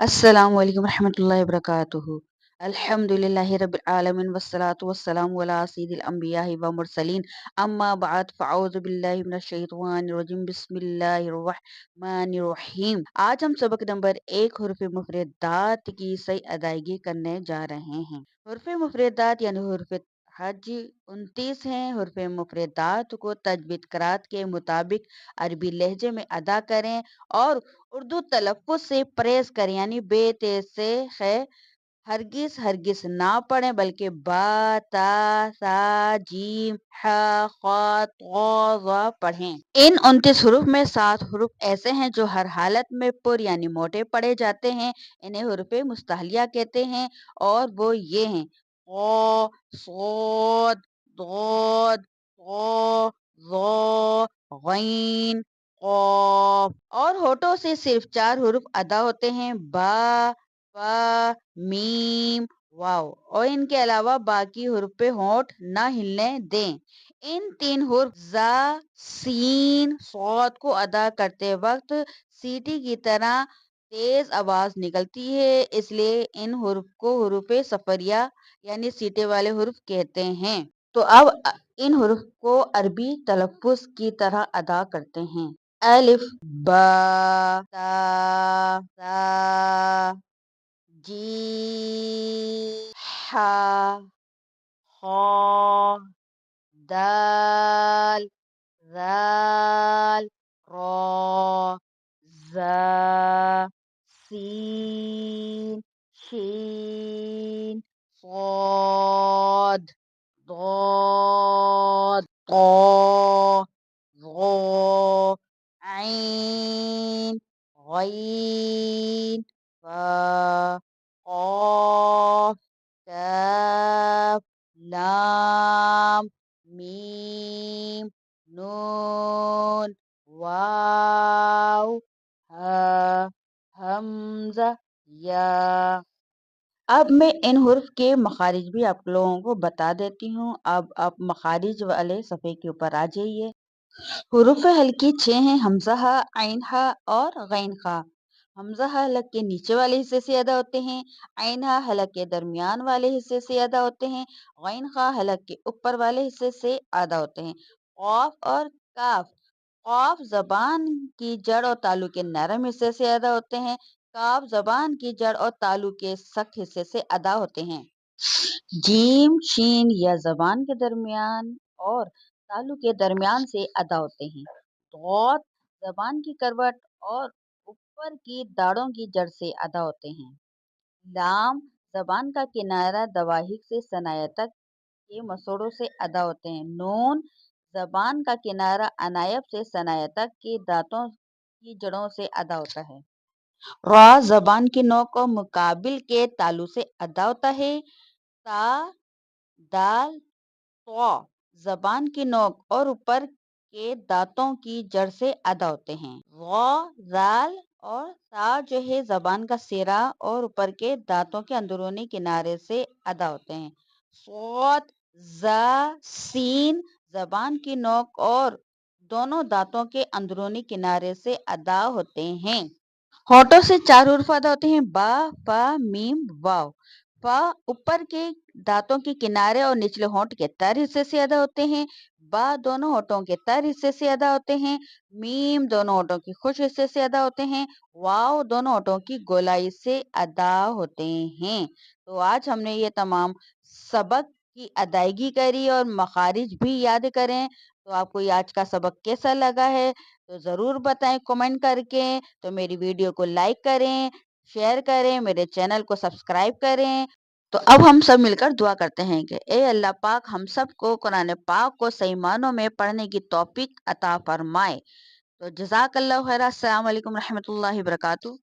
अस्सलामु अलैकुम रहमतुल्लाहि वबरकातुहू। अल्हम्दुलिल्लाहि रब्बिल आलमीन वस्सलातु वस्सलामु अला सय्यिदिल अंबिया'i व मुरसलीन अम्मा बअद फ़अऊज़ु बिल्लाहि मिनश शैतानिर रजीम बिस्मिल्लाहिर रहमानिर रहीम। आज हम सबक नंबर 1 हुर्फ़ मुफ़रदात की सही अदायगी करने जा रहे हैं। हुर्फ़ मुफ़रदात यानी हुर्फ़ हज 29 हैं। हुर्फ़ मुफ़रदात को तजवीद क़रात के मुताबिक अरबी लहजे में अदा करें और उर्दू तलफ़्फ़ुज़ से परहेज़ करें, यानी बे तेज़ से है हरगिज़ हरगिज़ ना पढ़ें, बल्कि बा ता सा जीम हा खा तो ज़ा पढ़ें। इन 29 हुरूफ में 7 हुरूफ ऐसे हैं जो हर हालत में पुर यानी मोटे पढ़े जाते हैं। इन्हें हुरूफ़े मुस्तहलिया कहते हैं और वो ये हैं: क़, सोद, दोद, तो, ज़ो, ग़ैन, क़ाफ़। और होठों से सिर्फ 4 हुरूफ अदा होते हैं: बा, फा, मीम, वाव। और इनके अलावा बाकी हुरूफ पे होंठ न हिलने दें। इन 3 हुर्फ ज़ा, सीन, सौद को अदा करते वक्त सीटी की तरह तेज आवाज निकलती है, इसलिए इन हुर्फ को हुरूफ़े सफरिया यानी सीटे वाले हुर्फ कहते हैं। तो अब इन हुर्फ को अरबी तलफ़्फ़ुज़ की तरह अदा करते हैं। अलिफ, बा, ता, सा, जीम, हा, खा, दाल, ज़ाल, रॉ, ज़ा, सीन, शीन, صاد, ضاد, طा, ज़ा, ऐन, ग़ैन, फ़ा, क़ाफ़, काफ, लाम, मीम, नून, वाव, हा, हमज़ा, या। अब मैं इन हुर्फ के मखारिज भी आप लोगों को बता देती हूँ। अब आप मखारिज वाले सफ़े के ऊपर आ जाइए। हुरूफ हल्की 6 हैं: हमज़ा हा, ऐन हा और गैन खा। हमज़ा हा हलक के नीचे वाले हिस्से से अदा होते हैं। ऐन हा हलक के दरमियान वाले हिस्से से अदा होते हैं। गैन खा हलक के ऊपर वाले हिस्से से अदा होते हैं। क़ाफ़ और काफ। क़ाफ़ ज़बान की जड़ और तालु के नरम हिस्से से अदा होते हैं। काफ ज़बान की जड़ और तालु के सख्त हिस्से से अदा होते हैं। जीम, शीन या ज़बान के दरमियान और तालु के दरमियान से अदा होते हैं। दौत ज़बान की करवट और ऊपर की दाढ़ों की जड़ से अदा होते हैं। लाम ज़बान का किनारा दवाहिक से सनाया तक के मसोड़ों से अदा होते हैं। नून ज़बान का किनारा अनायब से सनाया तक के दांतों की जड़ों से अदा होता है। रा ज़बान की नोक और मुकाबिल के तालु से अदा होता है। ता, दाल, तो ज़बान की नोक और ऊपर के दांतों की जड़ से अदा होते हैं। वा, जाल और ता जो है ज़बान का सिरा और ऊपर के दांतों के अंदरूनी किनारे से अदा होते हैं। सौत, जा, सीन ज़बान की नोक और दोनों दांतों के अंदरूनी किनारे से अदा होते हैं। होठों से 4 हुर्फ अदा होते हैं: बा, फा, मीम, वाव। फा ऊपर के दांतों के किनारे और निचले होंठ के तर हिस्से से अदा होते हैं। बा दोनों होठों के तर हिस्से से अदा होते हैं। मीम दोनों होठों की खुश हिस्से से अदा होते हैं। वाव दोनों होठों की गोलाई से अदा होते हैं। तो आज हमने ये तमाम सबक की अदायगी करी और मखारिज भी याद करें। तो आपको ये आज का सबक कैसा लगा है तो ज़रूर बताएं कमेंट करके। तो मेरी वीडियो को लाइक करें, शेयर करें, मेरे चैनल को सब्सक्राइब करें। तो अब हम सब मिलकर दुआ करते हैं कि ए अल्लाह पाक हम सबको कुरान पाक को सही मानों में पढ़ने की तौफीक अता फरमाए। तो जज़ाकल्लाहु खैरा। अस्सलाम वालेकुम रहमतुल्लाहि व बरकातुहू।